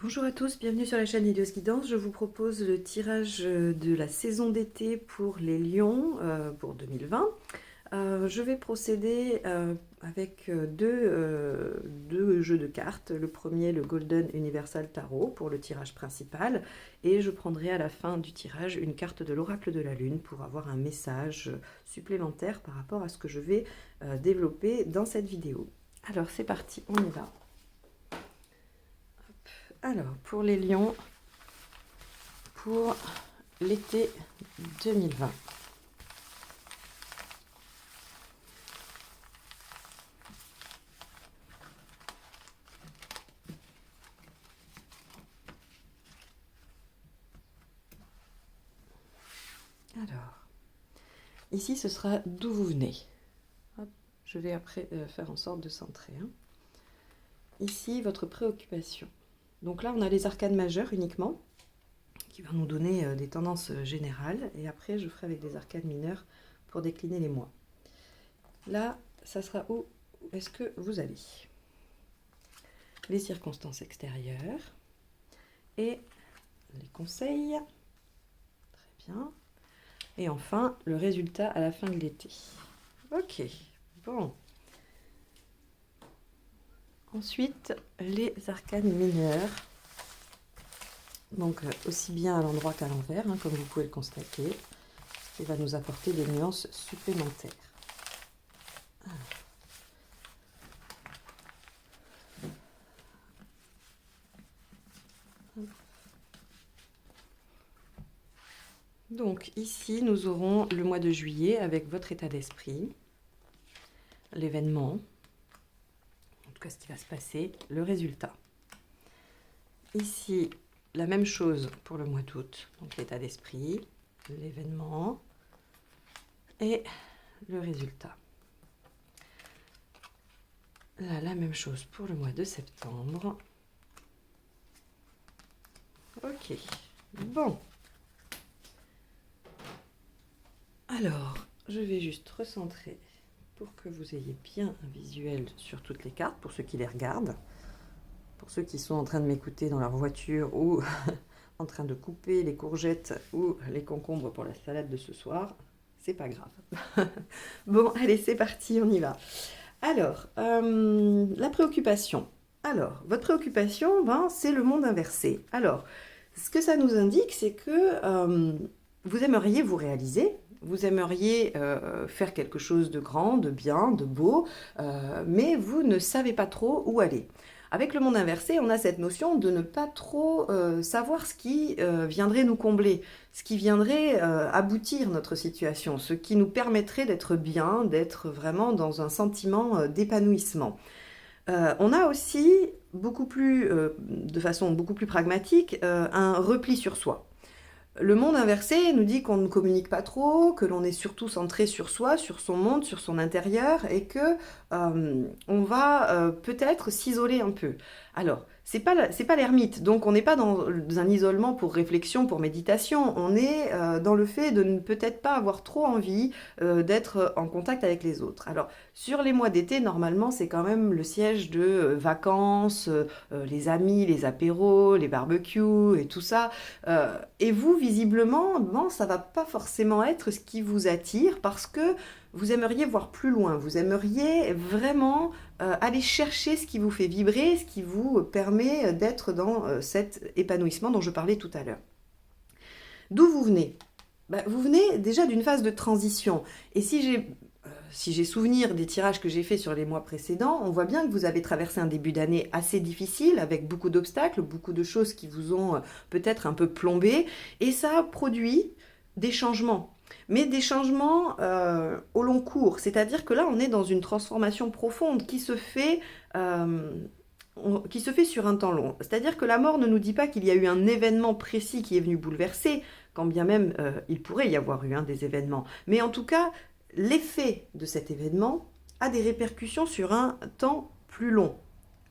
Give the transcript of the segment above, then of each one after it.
Bonjour à tous, bienvenue sur la chaîne Hélios Guidance. Je vous propose le tirage de la saison d'été pour les lions pour 2020. Je vais procéder avec deux jeux de cartes. Le premier, le Golden Universal Tarot pour le tirage principal. Et je prendrai à la fin du tirage une carte de l'oracle de la lune pour avoir un message supplémentaire par rapport à ce que je vais développer dans cette vidéo. Alors c'est parti, on y va. Alors, pour les lions, pour l'été 2020. Alors, ici, ce sera d'où vous venez. Hop, je vais après faire en sorte de centrer. Ici, votre préoccupation. Donc là, on a les arcanes majeures uniquement, qui vont nous donner des tendances générales. Et après, je ferai avec des arcanes mineures pour décliner les mois. Là, ça sera où est-ce que vous allez. Les circonstances extérieures et les conseils. Très bien. Et enfin, le résultat à la fin de l'été. Ok, bon. Ensuite, les arcanes mineures. Donc, aussi bien à l'endroit qu'à l'envers, comme vous pouvez le constater. Ce qui va nous apporter des nuances supplémentaires. Alors. Donc ici, nous aurons le mois de juillet avec votre état d'esprit, l'événement, en tout cas ce qui va se passer, le résultat. Ici, la même chose pour le mois d'août, donc l'état d'esprit, l'événement et le résultat. Là, la même chose pour le mois de septembre. Ok, bon. Alors, je vais juste recentrer pour que vous ayez bien un visuel sur toutes les cartes, pour ceux qui les regardent. Pour ceux qui sont en train de m'écouter dans leur voiture ou en train de couper les courgettes ou les concombres pour la salade de ce soir, c'est pas grave. Bon, allez, c'est parti, on y va. Alors, la préoccupation. Alors, votre préoccupation, c'est le monde inversé. Alors, ce que ça nous indique, c'est que vous aimeriez vous réaliser, vous aimeriez faire quelque chose de grand, de bien, de beau, mais vous ne savez pas trop où aller. Avec le monde inversé, on a cette notion de ne pas trop savoir ce qui viendrait nous combler, ce qui viendrait aboutir notre situation, ce qui nous permettrait d'être bien, d'être vraiment dans un sentiment d'épanouissement. On a aussi, de façon beaucoup plus pragmatique, un repli sur soi. Le monde inversé nous dit qu'on ne communique pas trop, que l'on est surtout centré sur soi, sur son monde, sur son intérieur, et que on va peut-être s'isoler un peu. Alors, c'est pas l'ermite, donc on n'est pas dans un isolement pour réflexion, pour méditation, on est dans le fait de ne peut-être pas avoir trop envie d'être en contact avec les autres. Alors, sur les mois d'été, normalement, c'est quand même le siège de vacances, les amis, les apéros, les barbecues et tout ça. Et vous, visiblement, bon, ça va pas forcément être ce qui vous attire parce que vous aimeriez voir plus loin, vous aimeriez vraiment aller chercher ce qui vous fait vibrer, ce qui vous permet d'être dans cet épanouissement dont je parlais tout à l'heure. D'où vous venez? Vous venez déjà d'une phase de transition. Et si j'ai souvenir des tirages que j'ai faits sur les mois précédents, on voit bien que vous avez traversé un début d'année assez difficile, avec beaucoup d'obstacles, beaucoup de choses qui vous ont peut-être un peu plombé, et ça a produit des changements. Mais des changements au long cours, c'est-à-dire que là, on est dans une transformation profonde qui se fait sur un temps long. C'est-à-dire que la mort ne nous dit pas qu'il y a eu un événement précis qui est venu bouleverser, quand bien même il pourrait y avoir eu des événements. Mais en tout cas, l'effet de cet événement a des répercussions sur un temps plus long.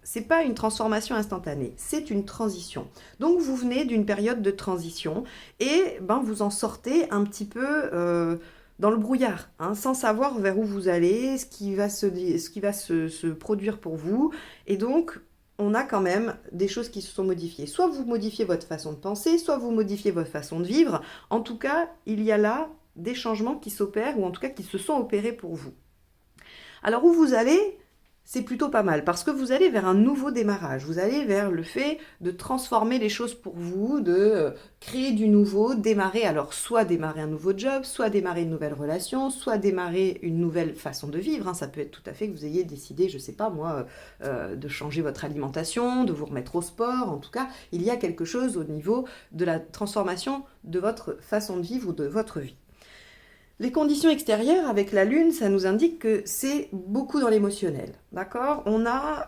C'est pas une transformation instantanée, c'est une transition. Donc vous venez d'une période de transition et vous en sortez un petit peu dans le brouillard, sans savoir vers où vous allez, ce qui va se produire pour vous. Et donc on a quand même des choses qui se sont modifiées. Soit vous modifiez votre façon de penser, soit vous modifiez votre façon de vivre. En tout cas, il y a là des changements qui s'opèrent, ou en tout cas qui se sont opérés pour vous. Alors où vous allez, c'est plutôt pas mal, parce que vous allez vers un nouveau démarrage. Vous allez vers le fait de transformer les choses pour vous, de créer du nouveau, démarrer. Alors soit démarrer un nouveau job, soit démarrer une nouvelle relation, soit démarrer une nouvelle façon de vivre. Hein. Ça peut être tout à fait que vous ayez décidé, je sais pas moi, de changer votre alimentation, de vous remettre au sport. En tout cas, il y a quelque chose au niveau de la transformation de votre façon de vivre ou de votre vie. Les conditions extérieures avec la Lune, ça nous indique que c'est beaucoup dans l'émotionnel, d'accord? On a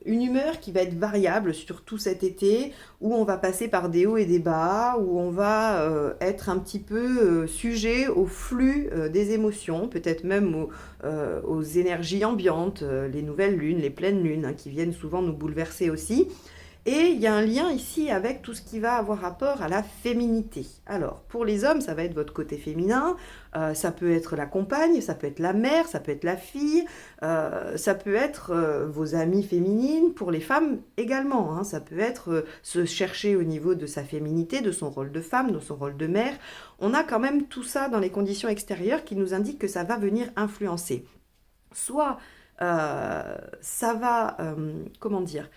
une humeur qui va être variable, surtout cet été, où on va passer par des hauts et des bas, où on va être un petit peu sujet au flux des émotions, peut-être même aux énergies ambiantes, les nouvelles lunes, les pleines lunes, hein, qui viennent souvent nous bouleverser aussi. Et il y a un lien ici avec tout ce qui va avoir rapport à la féminité. Alors, pour les hommes, ça va être votre côté féminin, ça peut être la compagne, ça peut être la mère, ça peut être la fille, ça peut être vos amies féminines, pour les femmes également. Hein, ça peut être se chercher au niveau de sa féminité, de son rôle de femme, de son rôle de mère. On a quand même tout ça dans les conditions extérieures qui nous indiquent que ça va venir influencer. Soit ça va, comment dire,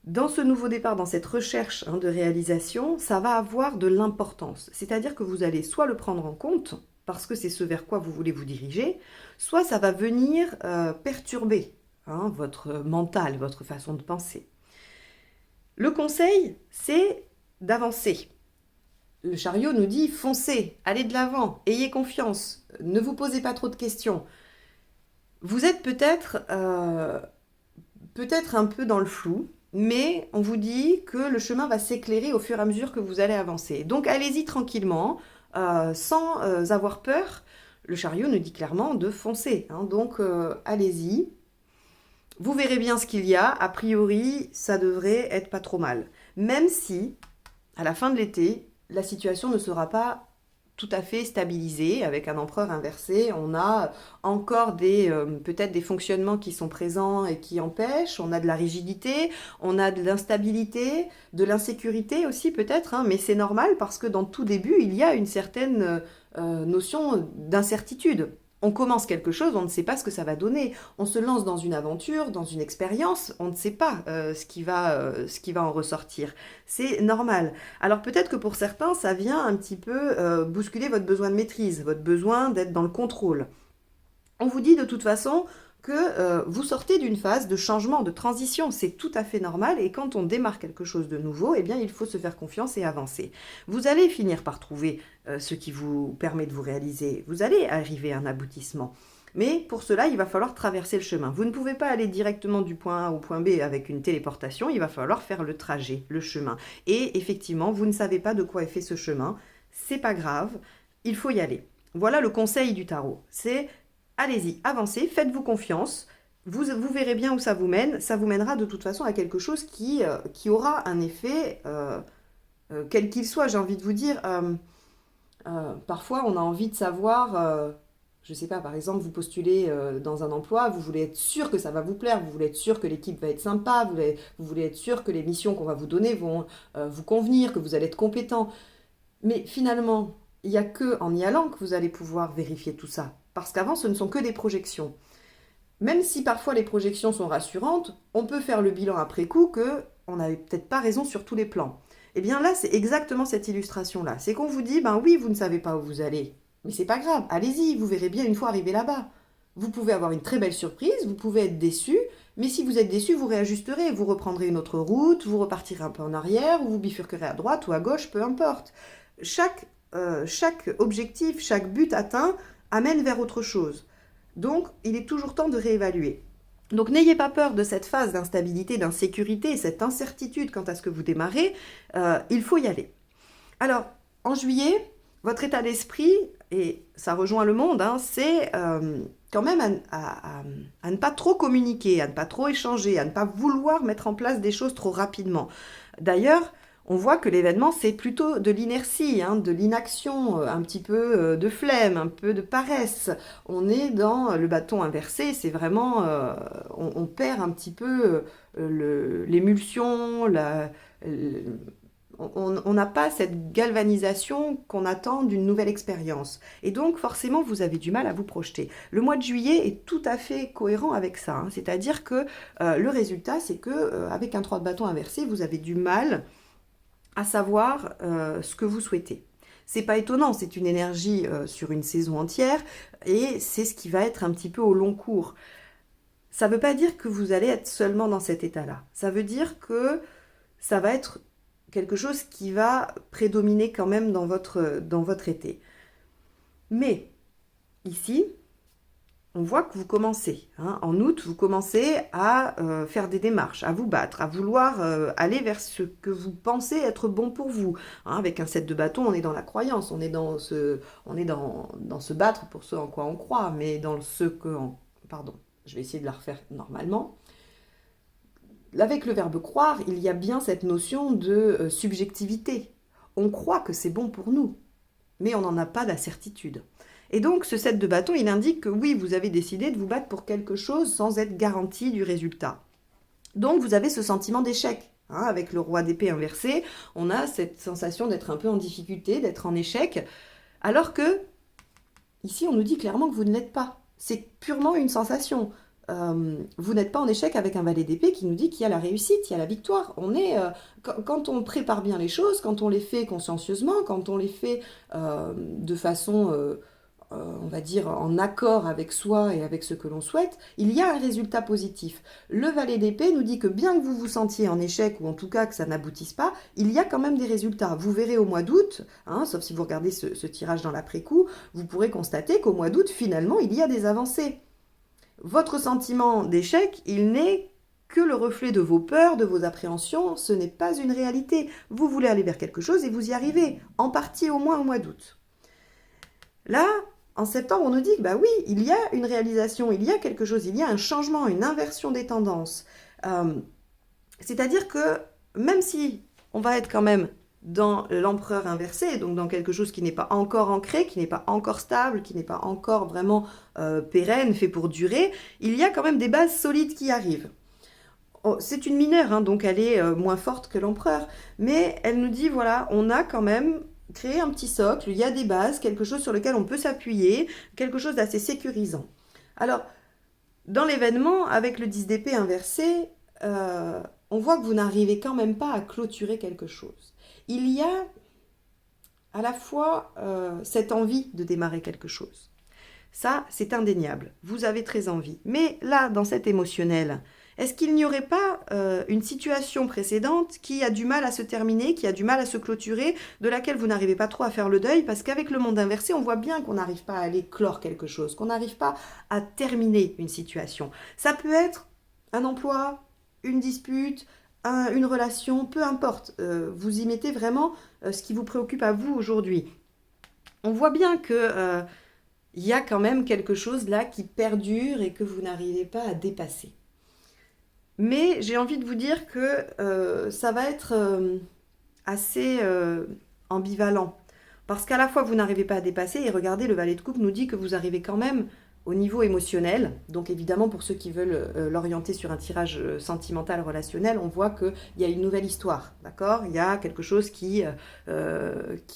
dans ce nouveau départ, dans cette recherche de réalisation, ça va avoir de l'importance. C'est-à-dire que vous allez soit le prendre en compte, parce que c'est ce vers quoi vous voulez vous diriger, soit ça va venir perturber votre mental, votre façon de penser. Le conseil, c'est d'avancer. Le chariot nous dit foncez, allez de l'avant, ayez confiance, ne vous posez pas trop de questions. Vous êtes peut-être un peu dans le flou, mais on vous dit que le chemin va s'éclairer au fur et à mesure que vous allez avancer. Donc allez-y tranquillement, sans avoir peur. Le chariot nous dit clairement de foncer, hein, donc allez-y. Vous verrez bien ce qu'il y a. A priori, ça devrait être pas trop mal. Même si, à la fin de l'été, la situation ne sera pas tout à fait stabilisée, avec un empereur inversé. On a encore peut-être des fonctionnements qui sont présents et qui empêchent. On a de la rigidité, on a de l'instabilité, de l'insécurité aussi peut-être, hein, mais c'est normal parce que dans tout début, il y a une certaine notion d'incertitude. On commence quelque chose, on ne sait pas ce que ça va donner. On se lance dans une aventure, dans une expérience, on ne sait pas ce qui va en ressortir. C'est normal. Alors peut-être que pour certains, ça vient un petit peu bousculer votre besoin de maîtrise, votre besoin d'être dans le contrôle. On vous dit de toute façon que vous sortez d'une phase de changement, de transition. C'est tout à fait normal et quand on démarre quelque chose de nouveau, eh bien, il faut se faire confiance et avancer. Vous allez finir par trouver ce qui vous permet de vous réaliser. Vous allez arriver à un aboutissement. Mais pour cela, il va falloir traverser le chemin. Vous ne pouvez pas aller directement du point A au point B avec une téléportation, il va falloir faire le trajet, le chemin. Et effectivement, vous ne savez pas de quoi est fait ce chemin. C'est pas grave, il faut y aller. Voilà le conseil du tarot. C'est allez-y, avancez, faites-vous confiance, vous verrez bien où ça vous mène. Ça vous mènera de toute façon à quelque chose qui aura un effet, quel qu'il soit, j'ai envie de vous dire. Parfois, on a envie de savoir, je ne sais pas, par exemple, vous postulez dans un emploi, vous voulez être sûr que ça va vous plaire, vous voulez être sûr que l'équipe va être sympa, vous voulez être sûr que les missions qu'on va vous donner vont vous convenir, que vous allez être compétent. Mais finalement, il n'y a qu'en y allant que vous allez pouvoir vérifier tout ça. Parce qu'avant, ce ne sont que des projections. Même si parfois les projections sont rassurantes, on peut faire le bilan après coup qu'on n'avait peut-être pas raison sur tous les plans. Et bien là, c'est exactement cette illustration-là. C'est qu'on vous dit, ben oui, vous ne savez pas où vous allez. Mais c'est pas grave, allez-y, vous verrez bien une fois arrivé là-bas. Vous pouvez avoir une très belle surprise, vous pouvez être déçu, mais si vous êtes déçu, vous réajusterez, vous reprendrez une autre route, vous repartirez un peu en arrière, ou vous bifurquerez à droite ou à gauche, peu importe. Chaque objectif, chaque but atteint amène vers autre chose. Donc, il est toujours temps de réévaluer. Donc, n'ayez pas peur de cette phase d'instabilité, d'insécurité, cette incertitude quant à ce que vous démarrez. Il faut y aller. Alors, en juillet, votre état d'esprit, et ça rejoint le monde, c'est quand même à ne pas trop communiquer, à ne pas trop échanger, à ne pas vouloir mettre en place des choses trop rapidement. D'ailleurs, On voit que l'événement, c'est plutôt de l'inertie, hein, de l'inaction, un petit peu de flemme, un peu de paresse. On est dans le bâton inversé, c'est vraiment, on perd un petit peu l'émulsion, on n'a pas cette galvanisation qu'on attend d'une nouvelle expérience. Et donc, forcément, vous avez du mal à vous projeter. Le mois de juillet est tout à fait cohérent avec ça, hein. C'est-à-dire que le résultat, c'est que avec un 3 de bâton inversé, vous avez du mal à savoir ce que vous souhaitez. C'est pas étonnant, c'est une énergie sur une saison entière et c'est ce qui va être un petit peu au long cours. Ça ne veut pas dire que vous allez être seulement dans cet état-là. Ça veut dire que ça va être quelque chose qui va prédominer quand même dans votre été. Mais ici, on voit que vous commencez, hein. En août, vous commencez à faire des démarches, à vous battre, à vouloir aller vers ce que vous pensez être bon pour vous, hein. Avec un 7 de bâton, on est dans la croyance, on est dans se battre pour ce en quoi on croit, mais dans ce que... Pardon, je vais essayer de la refaire normalement. Avec le verbe croire, il y a bien cette notion de subjectivité. On croit que c'est bon pour nous, mais on n'en a pas la certitude. Et donc, ce 7 de bâton, il indique que oui, vous avez décidé de vous battre pour quelque chose sans être garanti du résultat. Donc, vous avez ce sentiment d'échec. Hein, avec le roi d'épée inversé, on a cette sensation d'être un peu en difficulté, d'être en échec, alors que, ici, on nous dit clairement que vous ne l'êtes pas. C'est purement une sensation. Vous n'êtes pas en échec avec un valet d'épée qui nous dit qu'il y a la réussite, il y a la victoire. Quand on prépare bien les choses, quand on les fait consciencieusement, quand on les fait de façon... on va dire, en accord avec soi et avec ce que l'on souhaite, il y a un résultat positif. Le valet d'épée nous dit que bien que vous vous sentiez en échec, ou en tout cas que ça n'aboutisse pas, il y a quand même des résultats. Vous verrez au mois d'août, hein, sauf si vous regardez ce tirage dans l'après-coup, vous pourrez constater qu'au mois d'août, finalement, il y a des avancées. Votre sentiment d'échec, il n'est que le reflet de vos peurs, de vos appréhensions, ce n'est pas une réalité. Vous voulez aller vers quelque chose et vous y arrivez, en partie au moins au mois d'août. Là, en septembre, on nous dit que bah oui, il y a une réalisation, il y a quelque chose, il y a un changement, une inversion des tendances. C'est-à-dire que même si on va être quand même dans l'empereur inversé, donc dans quelque chose qui n'est pas encore ancré, qui n'est pas encore stable, qui n'est pas encore vraiment pérenne, fait pour durer, il y a quand même des bases solides qui arrivent. Oh, c'est une mineure, hein, donc elle est moins forte que l'empereur, mais elle nous dit, voilà, on a quand même créer un petit socle, il y a des bases, quelque chose sur lequel on peut s'appuyer, quelque chose d'assez sécurisant. Alors, dans l'événement, avec le 10 d'épée inversé, on voit que vous n'arrivez quand même pas à clôturer quelque chose. Il y a à la fois cette envie de démarrer quelque chose. Ça, c'est indéniable. Vous avez très envie. Mais là, dans cet émotionnel, est-ce qu'il n'y aurait pas une situation précédente qui a du mal à se terminer, qui a du mal à se clôturer, de laquelle vous n'arrivez pas trop à faire le deuil? Parce qu'avec le monde inversé, on voit bien qu'on n'arrive pas à aller clore quelque chose, qu'on n'arrive pas à terminer une situation. Ça peut être un emploi, une dispute, une relation, peu importe. Vous y mettez vraiment ce qui vous préoccupe à vous aujourd'hui. On voit bien que il y a quand même quelque chose là qui perdure et que vous n'arrivez pas à dépasser. Mais j'ai envie de vous dire que ça va être assez ambivalent. Parce qu'à la fois, vous n'arrivez pas à dépasser, et regardez, le valet de coupe nous dit que vous arrivez quand même au niveau émotionnel. Donc évidemment, pour ceux qui veulent l'orienter sur un tirage sentimental, relationnel, on voit qu'il y a une nouvelle histoire, d'accord? Il y a quelque chose qui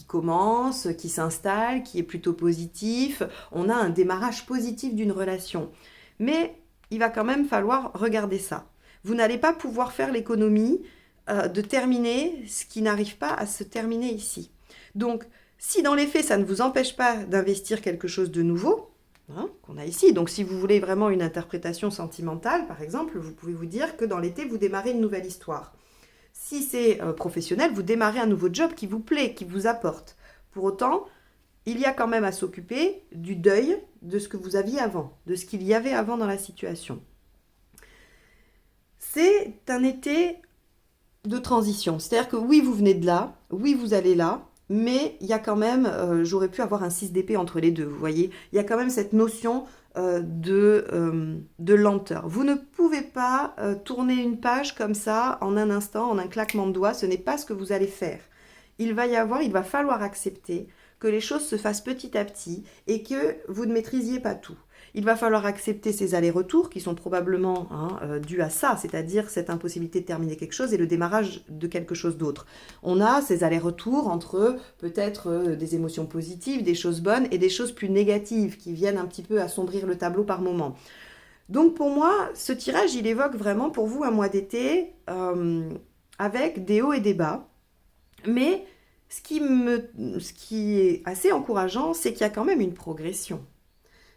commence, qui s'installe, qui est plutôt positif. On a un démarrage positif d'une relation. Mais il va quand même falloir regarder ça. Vous n'allez pas pouvoir faire l'économie de terminer ce qui n'arrive pas à se terminer ici. Donc, si dans les faits, ça ne vous empêche pas d'investir quelque chose de nouveau, hein, qu'on a ici, donc si vous voulez vraiment une interprétation sentimentale, par exemple, vous pouvez vous dire que dans l'été, vous démarrez une nouvelle histoire. Si c'est professionnel, vous démarrez un nouveau job qui vous plaît, qui vous apporte. Pour autant, il y a quand même à s'occuper du deuil de ce que vous aviez avant, de ce qu'il y avait avant dans la situation. C'est un été de transition. C'est-à-dire que oui, vous venez de là, oui, vous allez là, mais il y a quand même, j'aurais pu avoir un 6 d'épée entre les deux, vous voyez. Il y a quand même cette notion de lenteur. Vous ne pouvez pas tourner une page comme ça en un instant, en un claquement de doigts. Ce n'est pas ce que vous allez faire. Il va falloir accepter que les choses se fassent petit à petit et que vous ne maîtrisiez pas tout. Il va falloir accepter ces allers-retours qui sont probablement dus à ça, c'est-à-dire cette impossibilité de terminer quelque chose et le démarrage de quelque chose d'autre. On a ces allers-retours entre peut-être des émotions positives, des choses bonnes et des choses plus négatives qui viennent un petit peu assombrir le tableau par moment. Donc pour moi, ce tirage, il évoque vraiment pour vous un mois d'été avec des hauts et des bas. Mais ce qui est assez encourageant, c'est qu'il y a quand même une progression.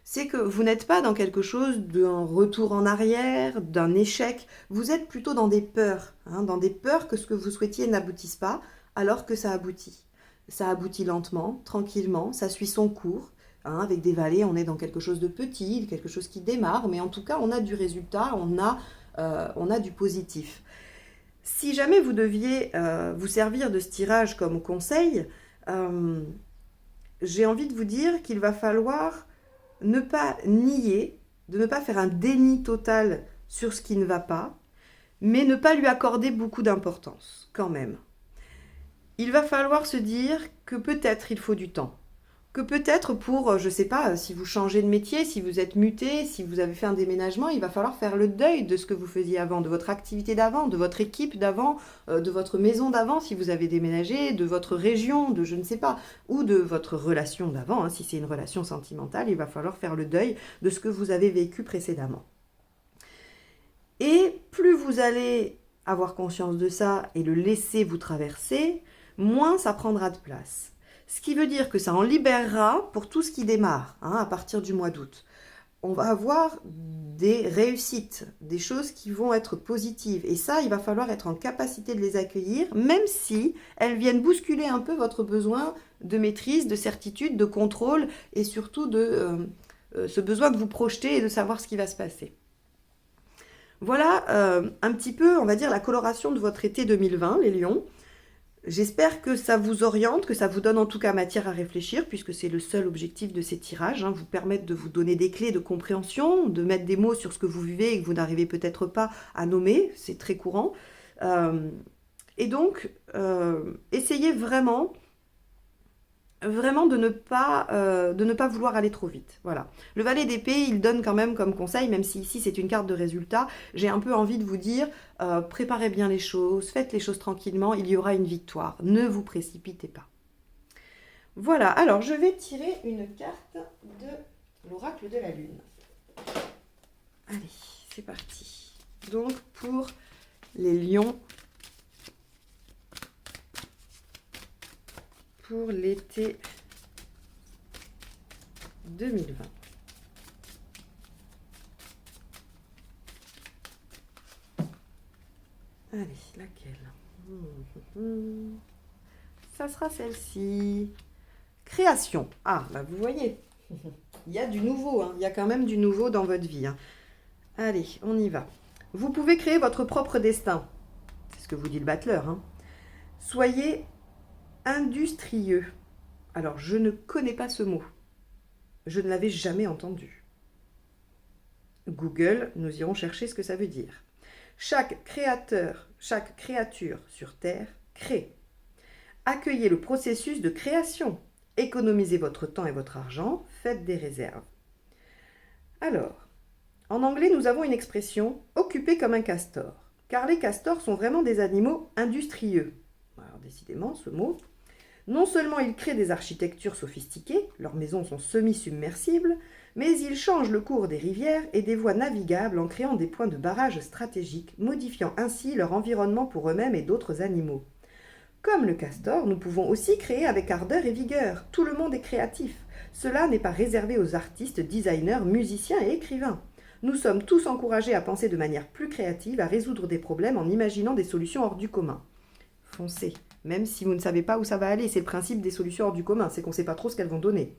C'est que vous n'êtes pas dans quelque chose d'un retour en arrière, d'un échec. Vous êtes plutôt dans des peurs, dans des peurs que ce que vous souhaitiez n'aboutisse pas, alors que ça aboutit. Ça aboutit lentement, tranquillement, ça suit son cours. Avec des vallées, on est dans quelque chose de petit, quelque chose qui démarre, mais en tout cas, on a du résultat, on a du positif. Si jamais vous deviez vous servir de ce tirage comme conseil, j'ai envie de vous dire qu'il va falloir ne pas nier, de ne pas faire un déni total sur ce qui ne va pas, mais ne pas lui accorder beaucoup d'importance quand même. Il va falloir se dire que peut-être il faut du temps. Que peut-être pour, je ne sais pas, si vous changez de métier, si vous êtes muté, si vous avez fait un déménagement, il va falloir faire le deuil de ce que vous faisiez avant, de votre activité d'avant, de votre équipe d'avant, de votre maison d'avant, si vous avez déménagé, de votre région, de je ne sais pas, ou de votre relation d'avant, si c'est une relation sentimentale, il va falloir faire le deuil de ce que vous avez vécu précédemment. Et plus vous allez avoir conscience de ça et le laisser vous traverser, moins ça prendra de place. Ce qui veut dire que ça en libérera pour tout ce qui démarre à partir du mois d'août. On va avoir des réussites, des choses qui vont être positives. Et ça, il va falloir être en capacité de les accueillir, même si elles viennent bousculer un peu votre besoin de maîtrise, de certitude, de contrôle et surtout de ce besoin de vous projeter et de savoir ce qui va se passer. Voilà un petit peu, on va dire, la coloration de votre été 2020, les lions. J'espère que ça vous oriente, que ça vous donne en tout cas matière à réfléchir, puisque c'est le seul objectif de ces tirages, vous permettre de vous donner des clés de compréhension, de mettre des mots sur ce que vous vivez et que vous n'arrivez peut-être pas à nommer, c'est très courant. Et donc, essayez vraiment de ne pas vouloir aller trop vite. Voilà. Le valet d'épée, il donne quand même comme conseil, même si ici c'est une carte de résultat, j'ai un peu envie de vous dire, préparez bien les choses, faites les choses tranquillement, il y aura une victoire. Ne vous précipitez pas. Voilà, alors je vais tirer une carte de l'oracle de la lune. Allez, c'est parti. Donc pour les lions, pour l'été 2020. Allez, laquelle? Ça sera celle-ci. Création. Ah, bah vous voyez, il y a du nouveau, il y a quand même du nouveau dans votre vie. Allez, on y va. Vous pouvez créer votre propre destin. C'est ce que vous dit le battleur. Soyez industrieux. Alors, je ne connais pas ce mot. Je ne l'avais jamais entendu. Google, nous irons chercher ce que ça veut dire. Chaque créature sur Terre crée. Accueillez le processus de création. Économisez votre temps et votre argent. Faites des réserves. Alors, en anglais, nous avons une expression « occupé comme un castor », car les castors sont vraiment des animaux industrieux. Alors, décidément, ce mot... Non seulement ils créent des architectures sophistiquées, leurs maisons sont semi-submersibles, mais ils changent le cours des rivières et des voies navigables en créant des points de barrage stratégiques, modifiant ainsi leur environnement pour eux-mêmes et d'autres animaux. Comme le castor, nous pouvons aussi créer avec ardeur et vigueur. Tout le monde est créatif. Cela n'est pas réservé aux artistes, designers, musiciens et écrivains. Nous sommes tous encouragés à penser de manière plus créative, à résoudre des problèmes en imaginant des solutions hors du commun. Foncez, même si vous ne savez pas où ça va aller. C'est le principe des solutions hors du commun, c'est qu'on ne sait pas trop ce qu'elles vont donner.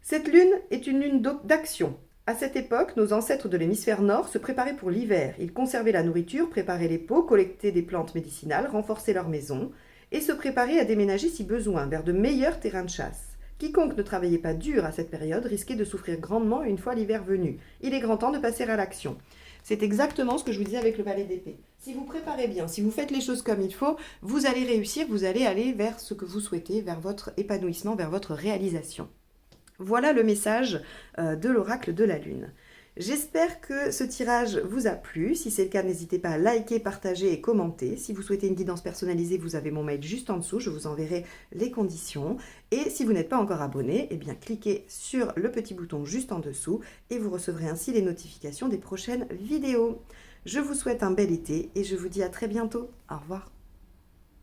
Cette lune est une lune d'action. À cette époque, nos ancêtres de l'hémisphère nord se préparaient pour l'hiver. Ils conservaient la nourriture, préparaient les pots, collectaient des plantes médicinales, renforçaient leurs maisons et se préparaient à déménager si besoin vers de meilleurs terrains de chasse. Quiconque ne travaillait pas dur à cette période risquait de souffrir grandement une fois l'hiver venu. Il est grand temps de passer à l'action. C'est exactement ce que je vous disais avec le valet d'épée. Si vous préparez bien, si vous faites les choses comme il faut, vous allez réussir, vous allez aller vers ce que vous souhaitez, vers votre épanouissement, vers votre réalisation. Voilà le message de l'oracle de la Lune. J'espère que ce tirage vous a plu. Si c'est le cas, n'hésitez pas à liker, partager et commenter. Si vous souhaitez une guidance personnalisée, vous avez mon mail juste en dessous. Je vous enverrai les conditions. Et si vous n'êtes pas encore abonné, eh bien cliquez sur le petit bouton juste en dessous et vous recevrez ainsi les notifications des prochaines vidéos. Je vous souhaite un bel été et je vous dis à très bientôt. Au revoir.